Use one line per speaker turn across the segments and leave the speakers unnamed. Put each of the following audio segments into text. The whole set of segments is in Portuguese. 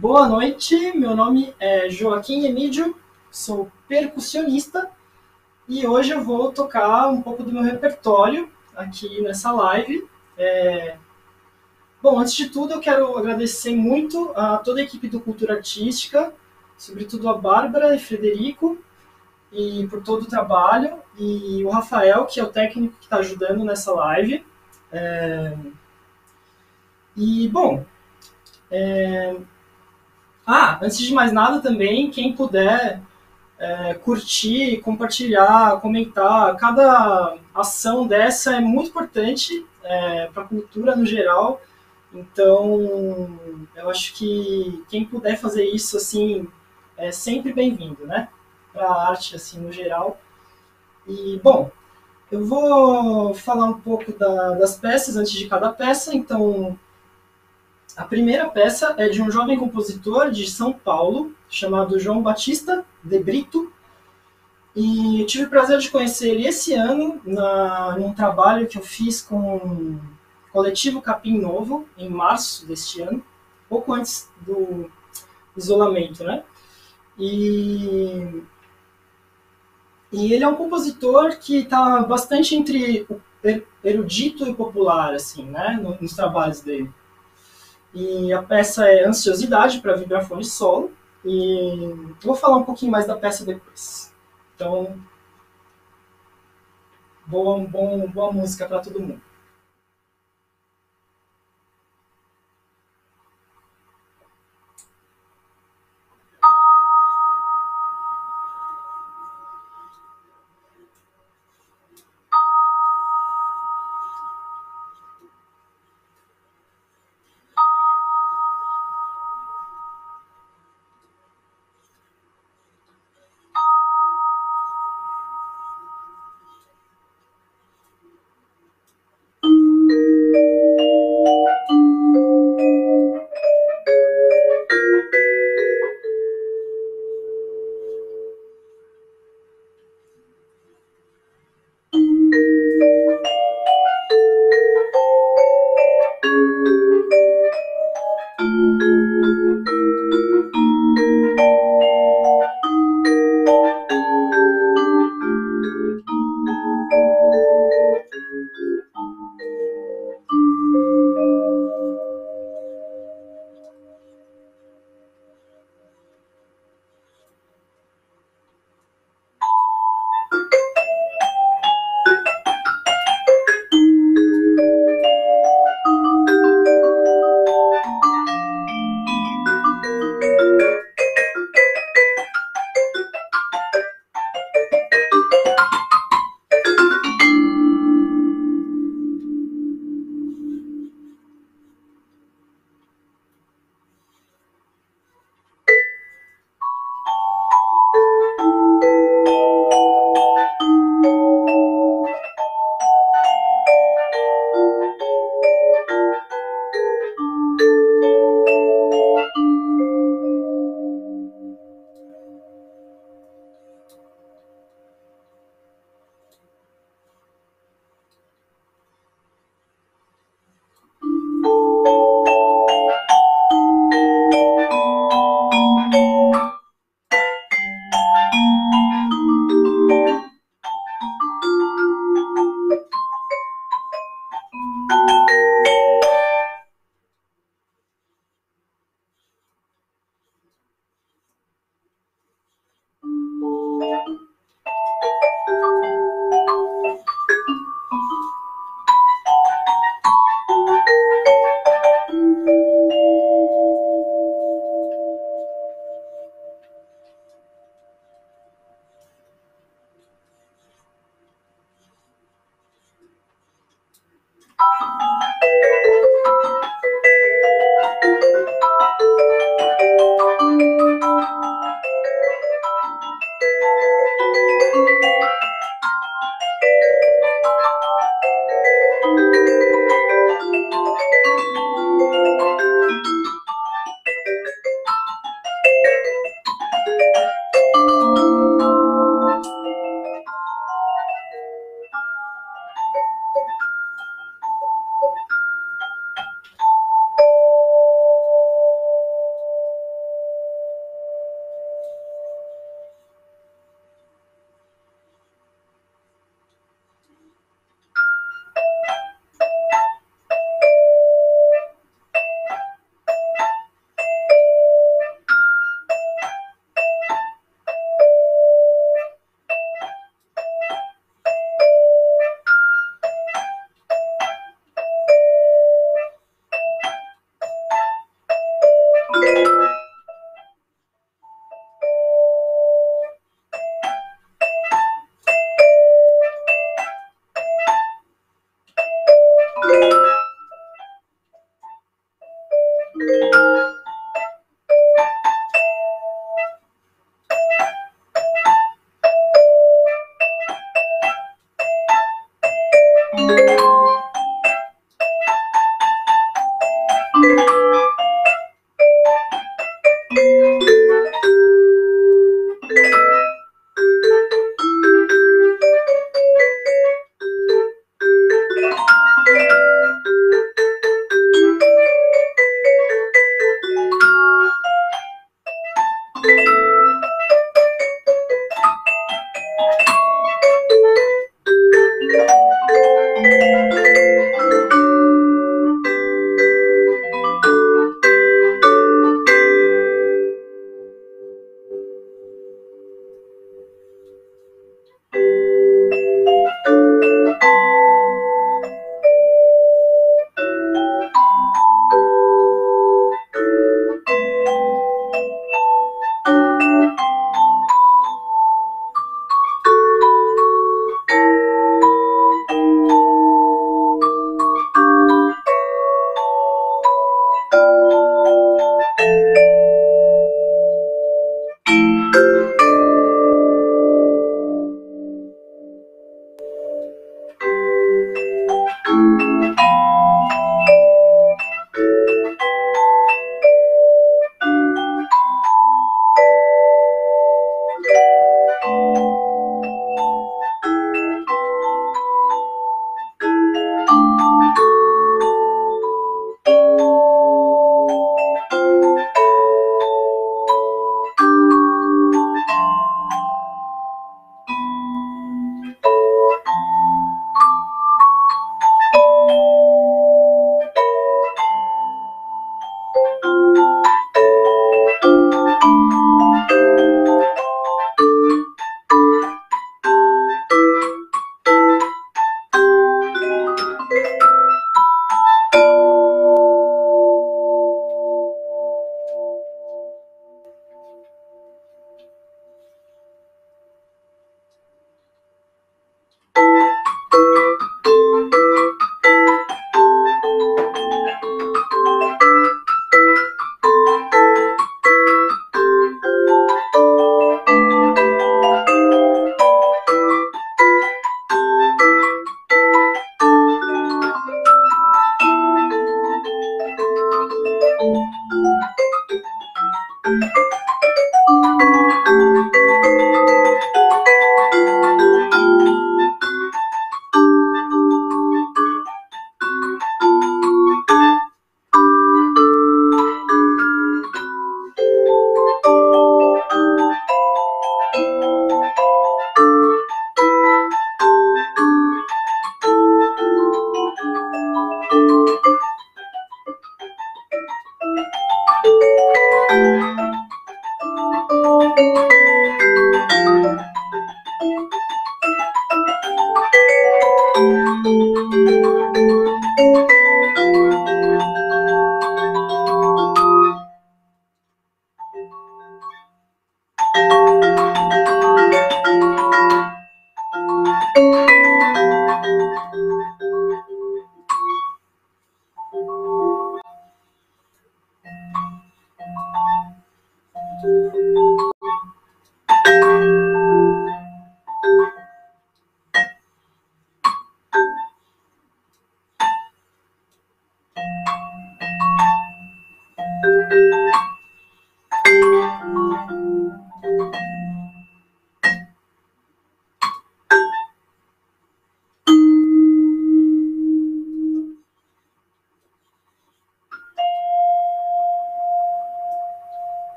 Boa noite, meu nome é Joaquim Emídio, sou percussionista e hoje eu vou tocar um pouco do meu repertório aqui nessa live. Bom, antes de tudo eu quero agradecer muito a toda a equipe do Cultura Artística, sobretudo a Bárbara e Frederico, e por todo o trabalho, e o Rafael, que é o técnico que está ajudando nessa live. E, bom, antes de mais nada também, quem puder curtir, compartilhar, comentar. Cada ação dessa é muito importante para a cultura no geral. Então, eu acho que quem puder fazer isso assim é sempre bem-vindo, né? Para a arte assim no geral. E bom, eu vou falar um pouco das peças antes de cada peça. Então, a primeira peça é de um jovem compositor de São Paulo chamado João Batista de Brito. E eu tive o prazer de conhecer ele esse ano num trabalho que eu fiz com o Coletivo Capim Novo, em março deste ano, pouco antes do isolamento, né? E, e ele é um compositor que está bastante entre o erudito e popular, assim, né? Nos trabalhos dele. E a peça é Ansiosidade para vibrafone solo. E vou falar um pouquinho mais da peça depois. Então, boa música para todo mundo.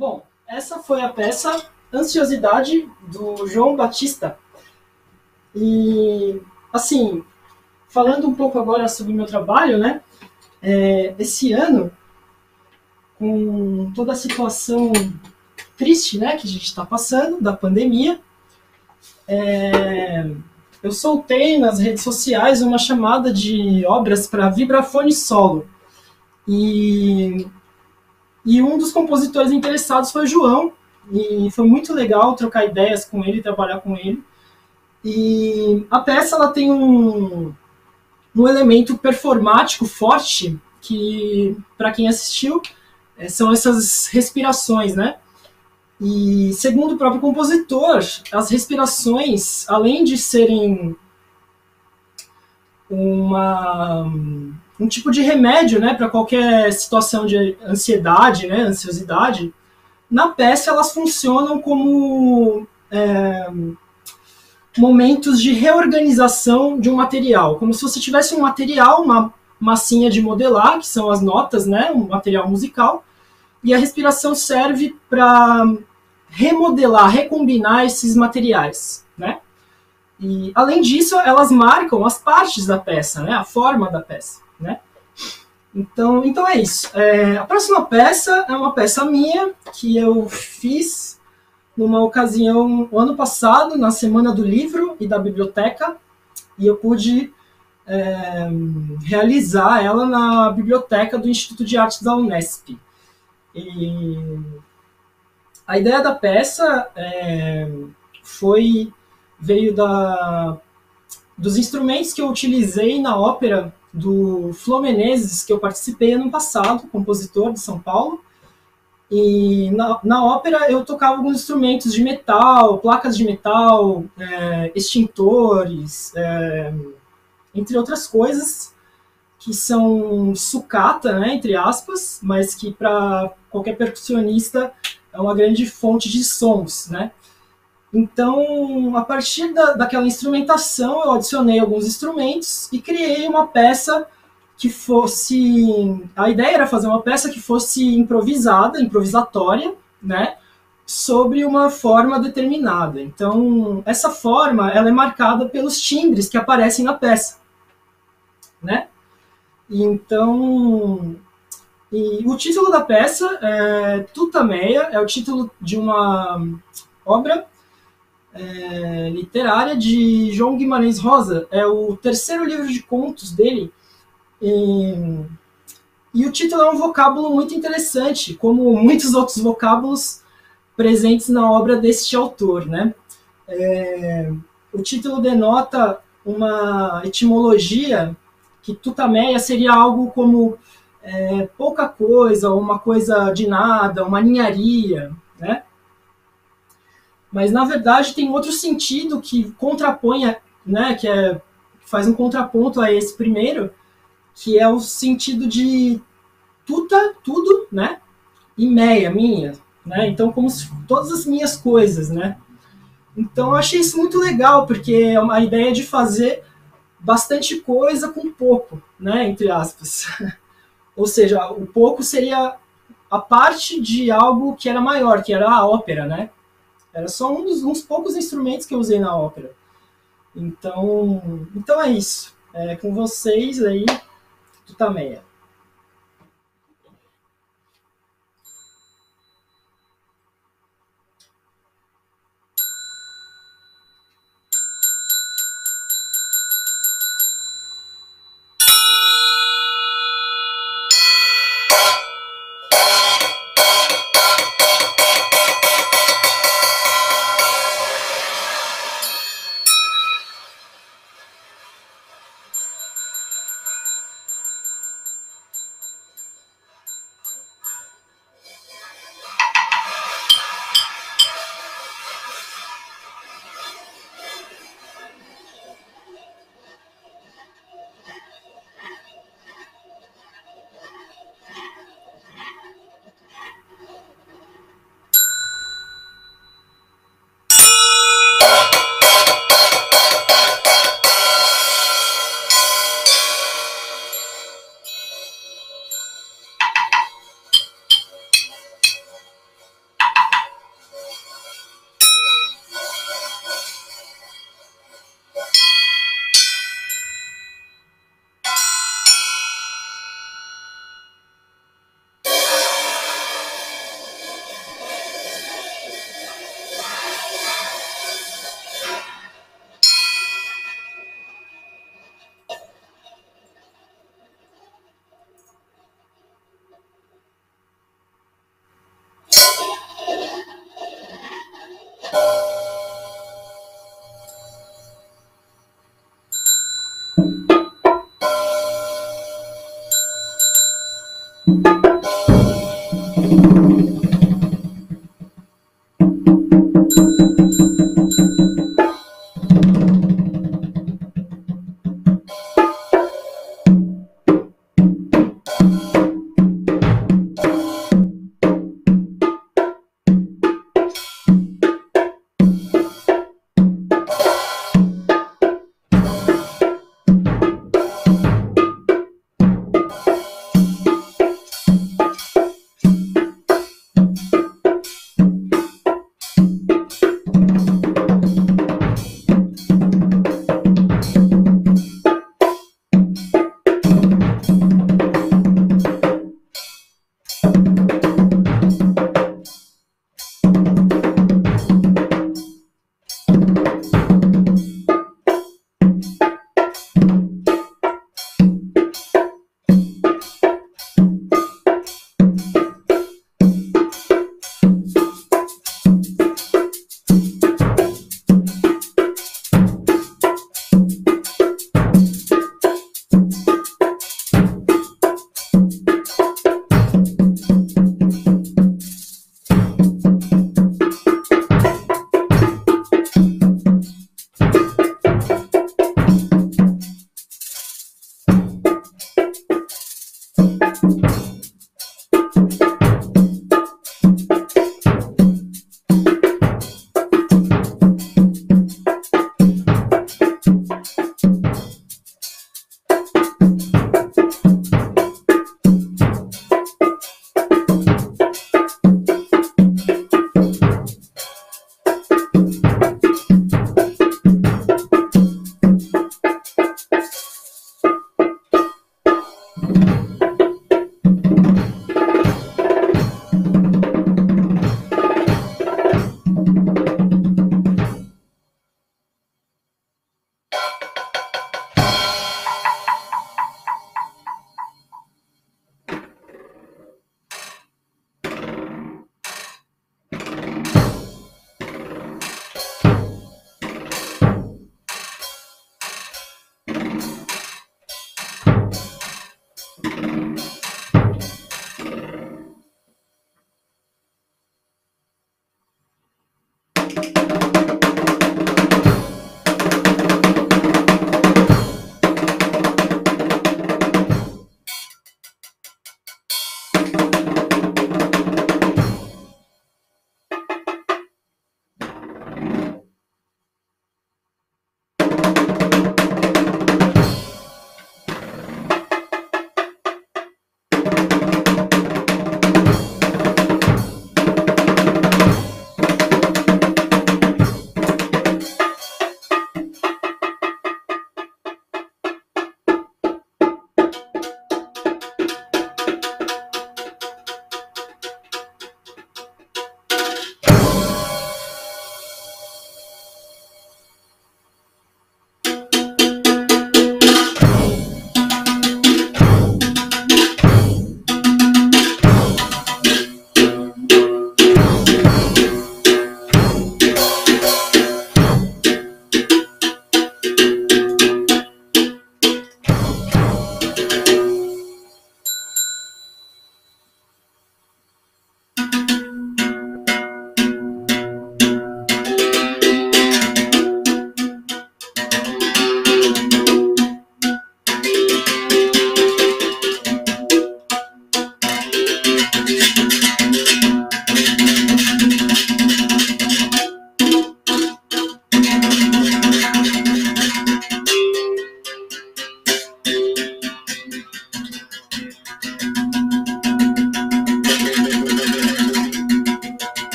Bom, essa foi a peça Ansiosidade, do João Batista. E, assim, falando um pouco agora sobre o meu trabalho, né? Esse ano, com toda a situação triste, né, que a gente está passando, da pandemia, eu soltei nas redes sociais uma chamada de obras para vibrafone solo. E, e um dos compositores interessados foi o João, e foi muito legal trocar ideias com ele, trabalhar com ele. E a peça ela tem um elemento performático forte que, para quem assistiu, são essas respirações, né? E segundo o próprio compositor, as respirações, além de serem um tipo de remédio, né, para qualquer situação de ansiedade, né, ansiosidade, na peça elas funcionam como momentos de reorganização de um material, como se você tivesse um material, uma massinha de modelar, que são as notas, né, um material musical, e a respiração serve para remodelar, recombinar esses materiais, né? E além disso, elas marcam as partes da peça, né, a forma da peça, né? Então é isso. A próxima peça é uma peça minha que eu fiz numa ocasião o ano passado, na Semana do Livro e da Biblioteca, e eu pude realizar ela na biblioteca do Instituto de Artes da Unesp. E a ideia da peça veio dos instrumentos que eu utilizei na ópera do Flô Menezes, que eu participei ano passado, compositor de São Paulo. E na ópera eu tocava alguns instrumentos de metal, placas de metal, extintores, entre outras coisas, que são sucata, né, entre aspas, mas que para qualquer percussionista é uma grande fonte de sons, né? Então, a partir daquela instrumentação, eu adicionei alguns instrumentos e criei uma peça que fosse... A ideia era fazer uma peça que fosse improvisada, improvisatória, né? Sobre uma forma determinada. Então, essa forma, ela é marcada pelos timbres que aparecem na peça, né? Então, o título da peça é Tutameia, é o título de uma obra literária de João Guimarães Rosa. É o terceiro livro de contos dele. E o título é um vocábulo muito interessante, como muitos outros vocábulos presentes na obra deste autor, né? O título denota uma etimologia que tutameia seria algo como pouca coisa, ou uma coisa de nada, uma ninharia, né? Mas, na verdade, tem outro sentido que contrapõe, né, que faz um contraponto a esse primeiro, que é o sentido de tuta, tudo, né, e meia, minha, né? Então, como se todas as minhas coisas, né? Então, eu achei isso muito legal, porque é uma ideia de fazer bastante coisa com pouco, né, entre aspas. Ou seja, o pouco seria a parte de algo que era maior, que era a ópera, né? Era só uns poucos instrumentos que eu usei na ópera. Então é isso. Com vocês aí, Tutameia.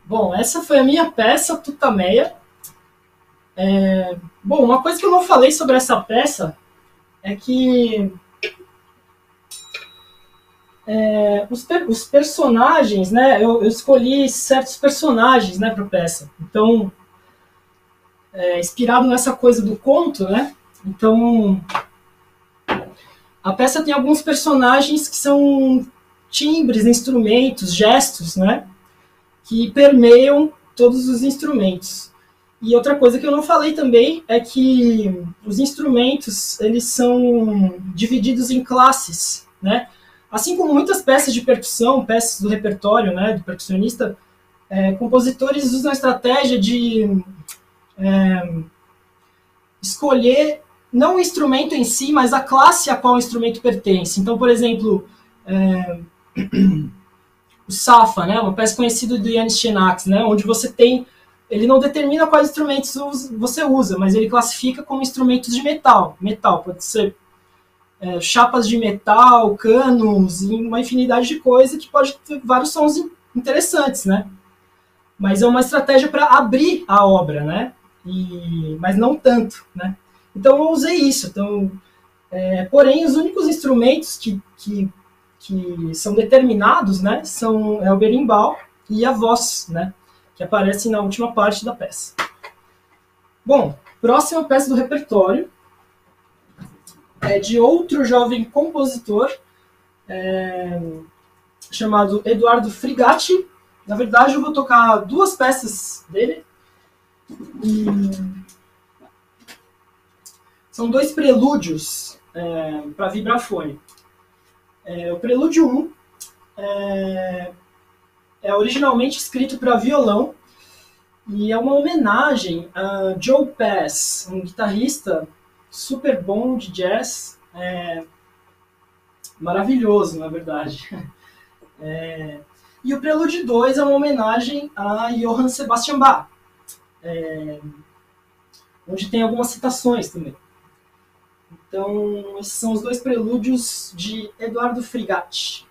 Bom, essa foi a minha peça, Tutameia. Bom, uma coisa que eu não falei sobre essa peça é que os personagens, né? Eu escolhi certos personagens, né, para a peça. Então, inspirado nessa coisa do conto, né? Então, a peça tem alguns personagens que são timbres, instrumentos, gestos, né? Que permeiam todos os instrumentos. E outra coisa que eu não falei também é que os instrumentos eles são divididos em classes, né? Assim como muitas peças de percussão, peças do repertório, né, do percussionista, compositores usam a estratégia de escolher não o instrumento em si, mas a classe a qual o instrumento pertence. Então, por exemplo, o Safa, né, uma peça conhecida do Yanis Xenax, né, onde você tem ele não determina quais instrumentos você usa, mas ele classifica como instrumentos de metal. Metal pode ser chapas de metal, canos e uma infinidade de coisas que pode ter vários sons interessantes, né? Mas é uma estratégia para abrir a obra, né? Mas não tanto, né? Então eu usei isso. Então, porém, os únicos instrumentos que são determinados, né, são o berimbau e a voz, né, que aparecem na última parte da peça. Bom, próxima peça do repertório é de outro jovem compositor chamado Eduardo Frigatti. Na verdade, eu vou tocar duas peças dele. E são dois prelúdios para vibrafone. O prelúdio 1 é originalmente escrito para violão e é uma homenagem a Joe Pass, um guitarrista super bom de jazz, maravilhoso, na verdade. E o Prelúdio 2 é uma homenagem a Johann Sebastian Bach, onde tem algumas citações também. Então, esses são os dois prelúdios de Eduardo Frigatti.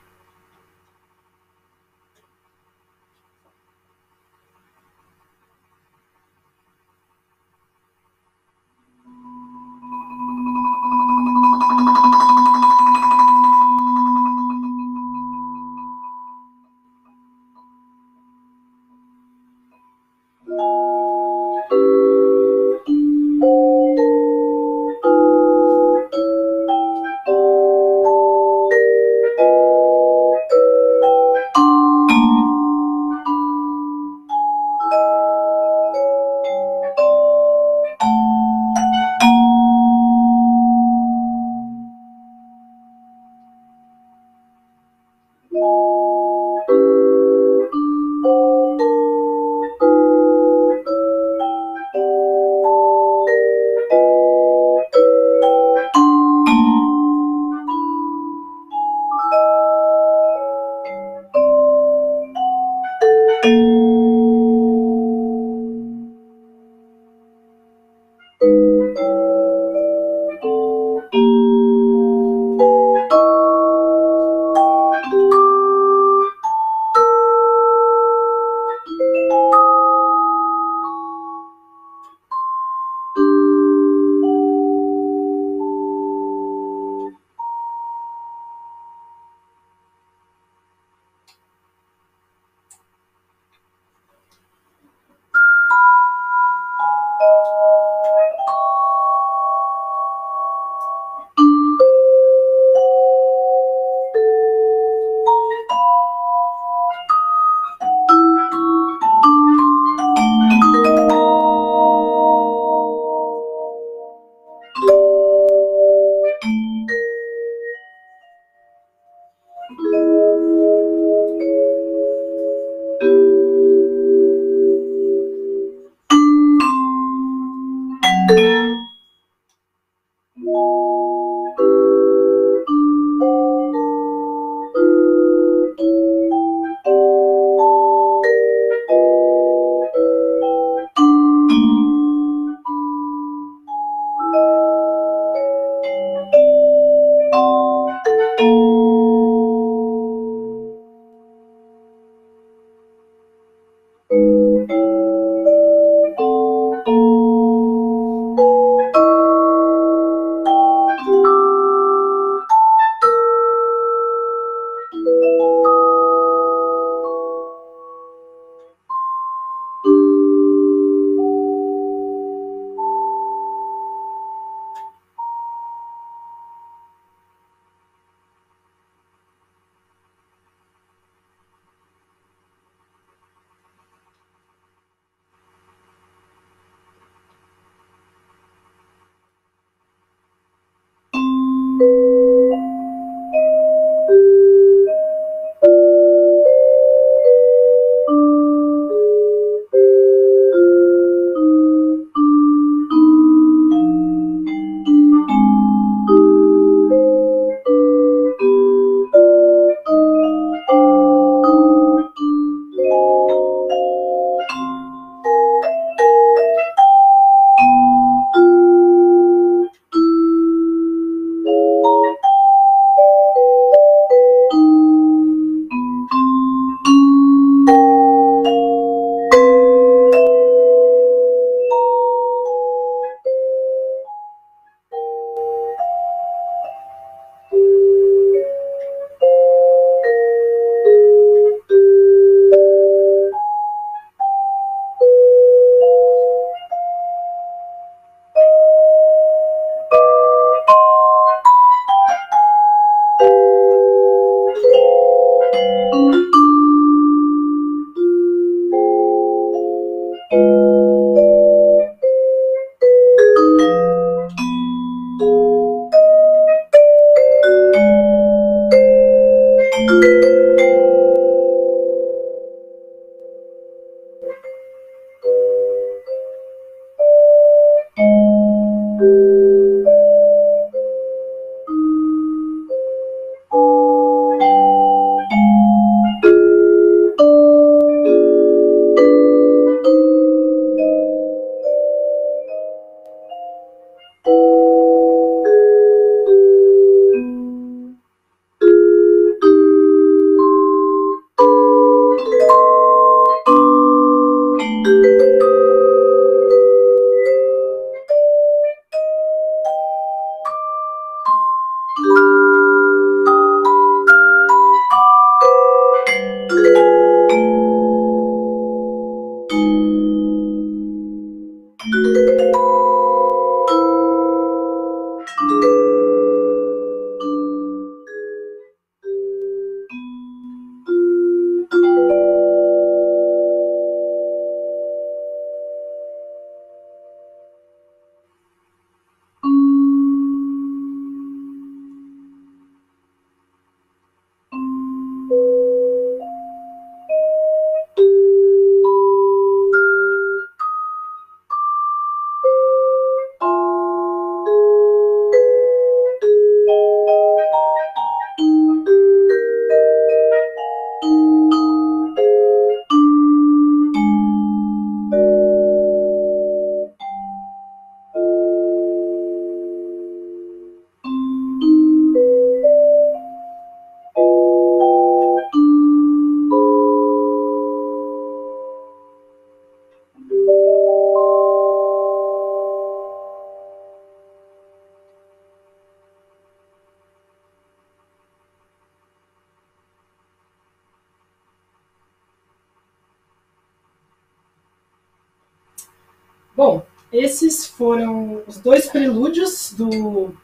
Bom, esses foram os dois prelúdios do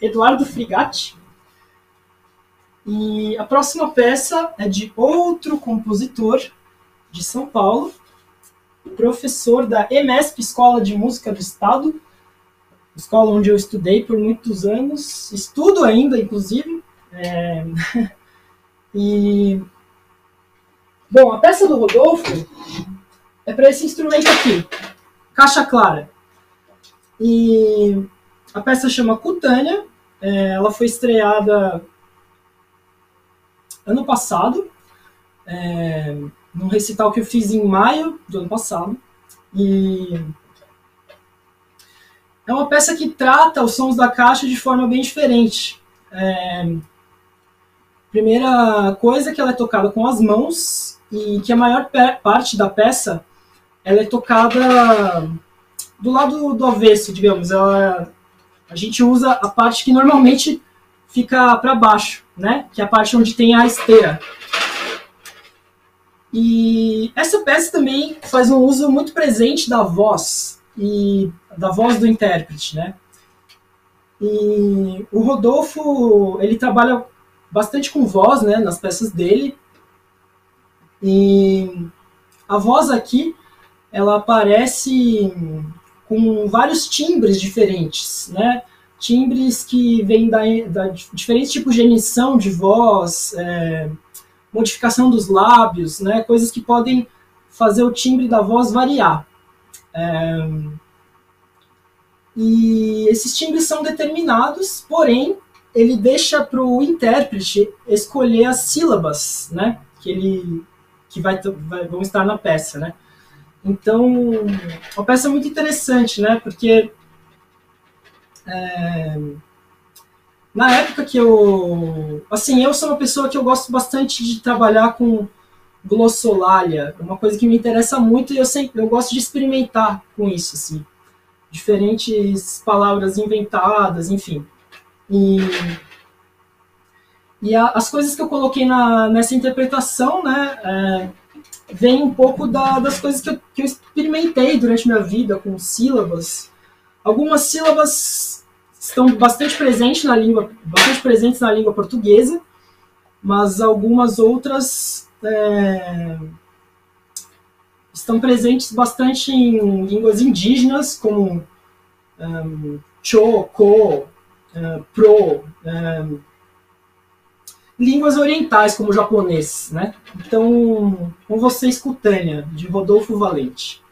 Eduardo Frigatti. E a próxima peça é de outro compositor de São Paulo, professor da EMESP, Escola de Música do Estado, escola onde eu estudei por muitos anos, estudo ainda, inclusive. E, bom, a peça do Rodolfo é para esse instrumento aqui, caixa clara. E a peça chama Cutânea, ela foi estreada ano passado, num recital que eu fiz em maio do ano passado. E é uma peça que trata os sons da caixa de forma bem diferente. Primeira coisa é que ela é tocada com as mãos e que a maior parte da peça ela é tocada do lado do avesso, digamos. A gente usa a parte que normalmente fica para baixo, né? Que é a parte onde tem a esteira. E essa peça também faz um uso muito presente da voz e da voz do intérprete, né? E o Rodolfo, ele trabalha bastante com voz, né, nas peças dele. E a voz aqui, ela aparece com vários timbres diferentes, né? Timbres que vêm da diferentes tipos de emissão de voz, modificação dos lábios, né? Coisas que podem fazer o timbre da voz variar. E esses timbres são determinados, porém, ele deixa para o intérprete escolher as sílabas, né? Que vão estar na peça, né? Então, a peça é muito interessante, né? Porque na época que eu sou uma pessoa que eu gosto bastante de trabalhar com glossolalia, é uma coisa que me interessa muito e eu gosto de experimentar com isso, assim. Diferentes palavras inventadas, enfim. E as coisas que eu coloquei nessa interpretação, né, vem um pouco das coisas que eu experimentei durante minha vida com sílabas. Algumas sílabas estão bastante presentes na língua portuguesa, mas algumas outras estão presentes bastante em línguas indígenas, como cho, ko, pro, línguas orientais, como o japonês, né? Então, com vocês, Cutânea, de Rodolfo Valente.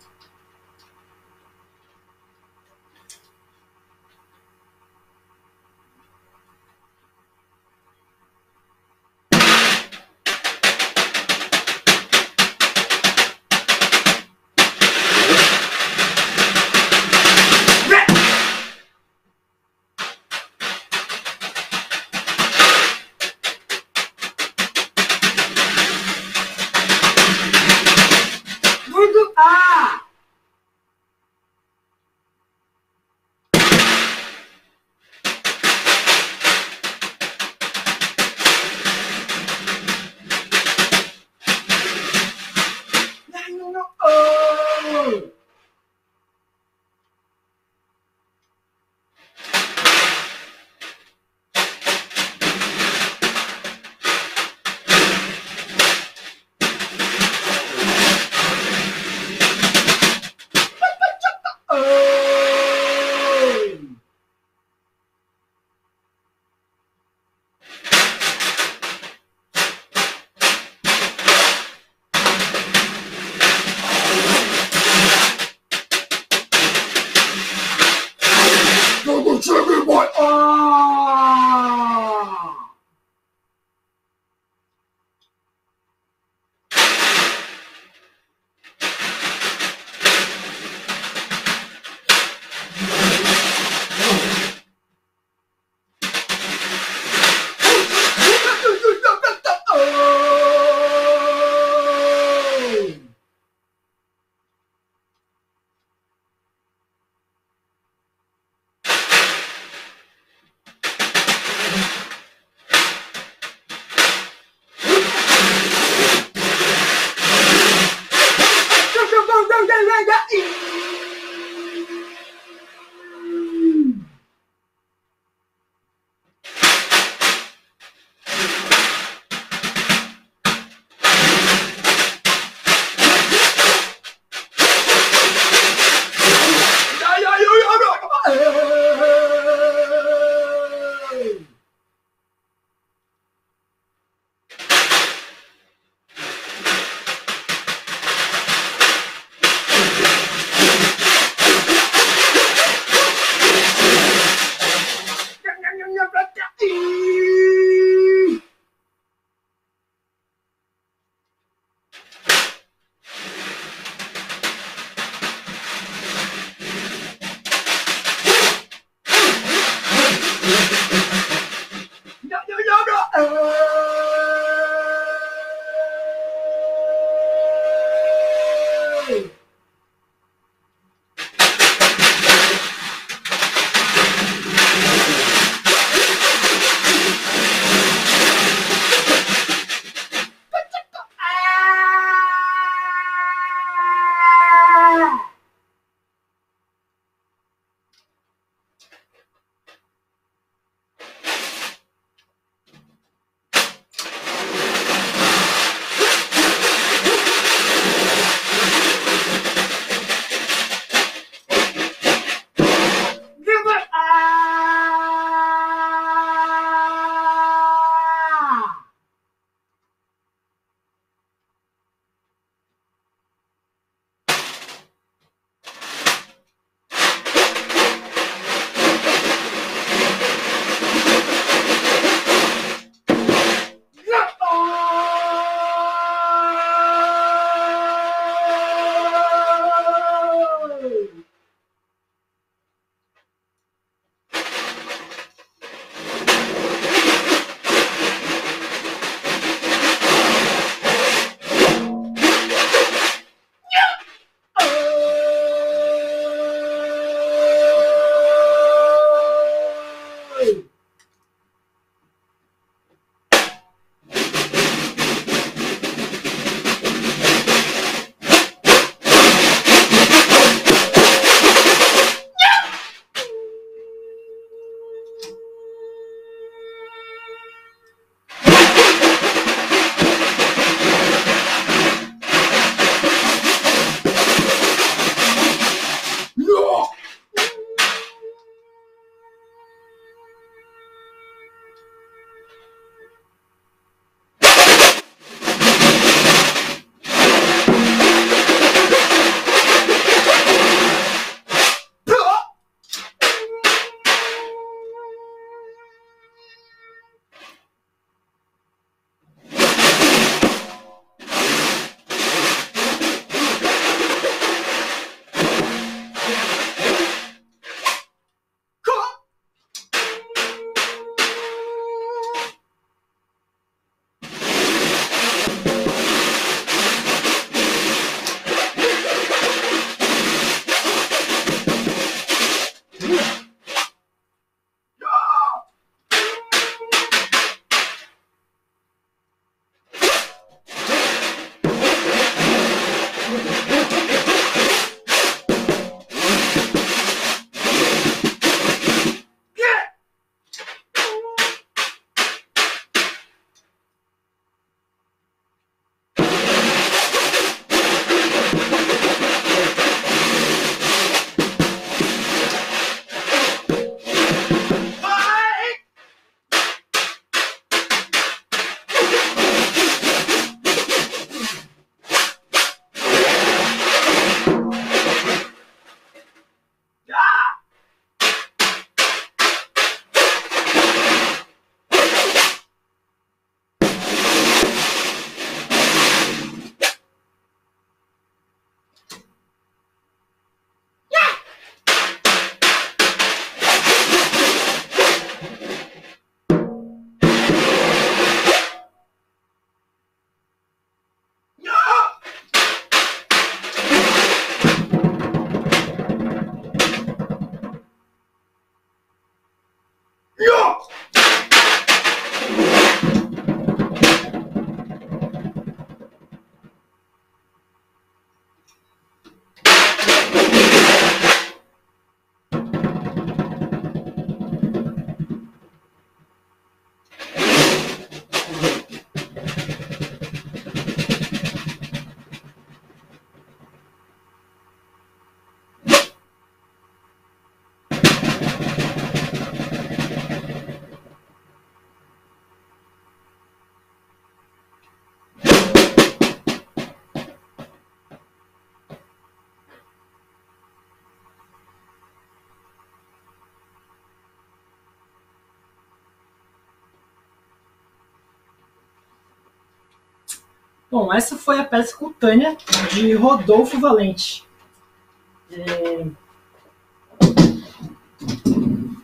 Bom, essa foi a peça Cutânea, de Rodolfo Valente.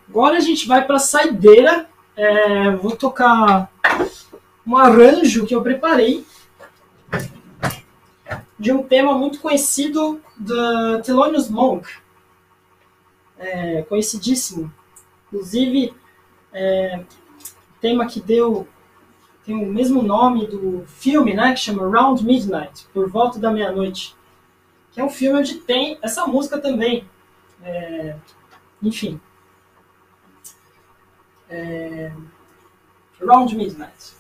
Agora a gente vai para a saideira. Vou tocar um arranjo que eu preparei de um tema muito conhecido da Thelonious Monk, conhecidíssimo. Inclusive, tema que tem o mesmo nome do filme, né, que chama Round Midnight, Por Volta da Meia-Noite, que é um filme onde tem essa música também. Enfim. Round Midnight.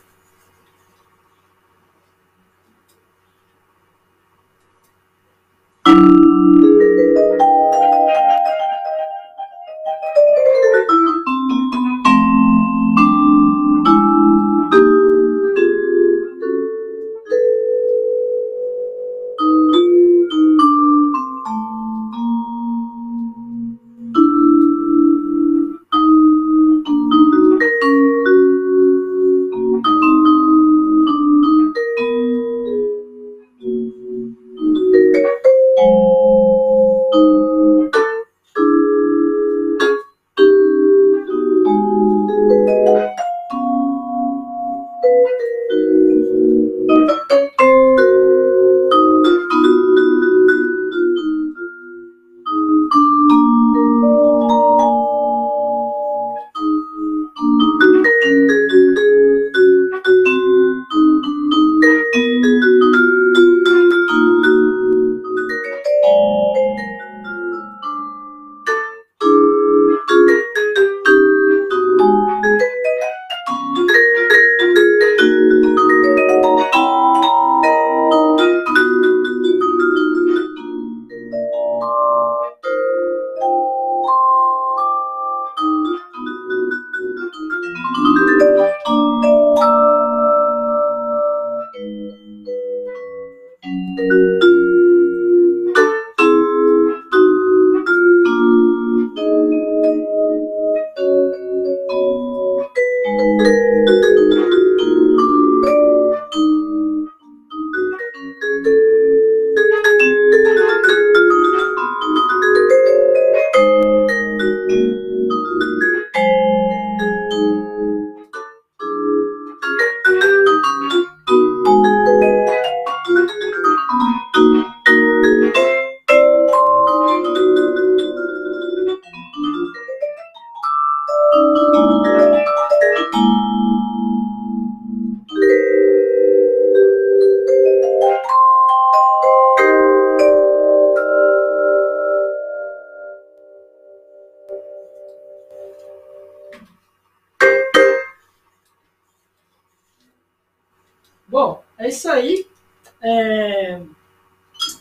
Bom, é isso aí.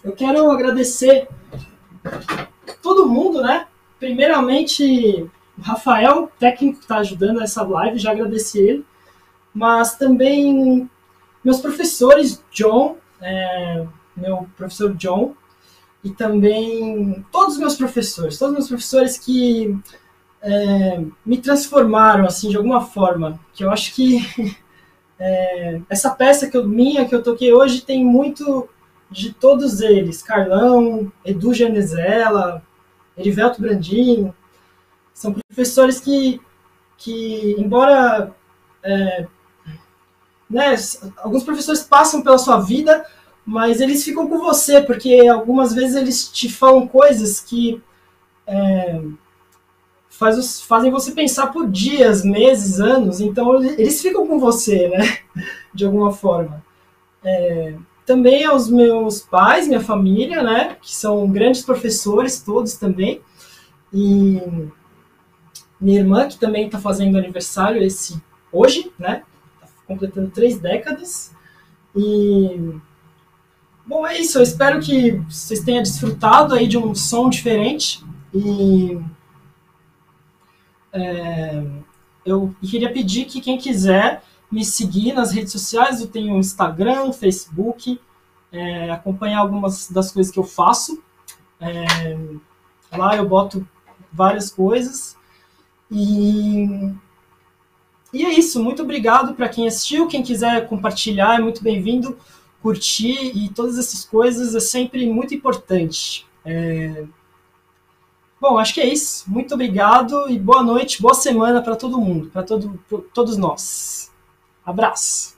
Eu quero agradecer todo mundo, né? Primeiramente, o Rafael, técnico que está ajudando essa live, já agradeci ele. Mas também meus professores, John, meu professor John, e também todos os meus professores que me transformaram, assim, de alguma forma. Que eu acho que essa peça que eu toquei hoje tem muito de todos eles. Carlão, Edu Genezella, Erivelto Brandinho. São professores que embora... né, alguns professores passam pela sua vida, mas eles ficam com você, porque algumas vezes eles te falam coisas que fazem você pensar por dias, meses, anos, então eles ficam com você, né, de alguma forma. Também aos meus pais, minha família, né, que são grandes professores, todos também, e minha irmã, que também está fazendo aniversário hoje, né, tá completando 3 décadas, e... Bom, é isso, eu espero que vocês tenham desfrutado aí de um som diferente, e... eu queria pedir que quem quiser me seguir nas redes sociais, eu tenho Instagram, Facebook, acompanhar algumas das coisas que eu faço. Lá eu boto várias coisas. E é isso, muito obrigado para quem assistiu, quem quiser compartilhar é muito bem-vindo. curtir e todas essas coisas é sempre muito importante. Bom, acho que é isso. Muito obrigado e boa noite, boa semana para todo mundo, para todos nós. Abraço.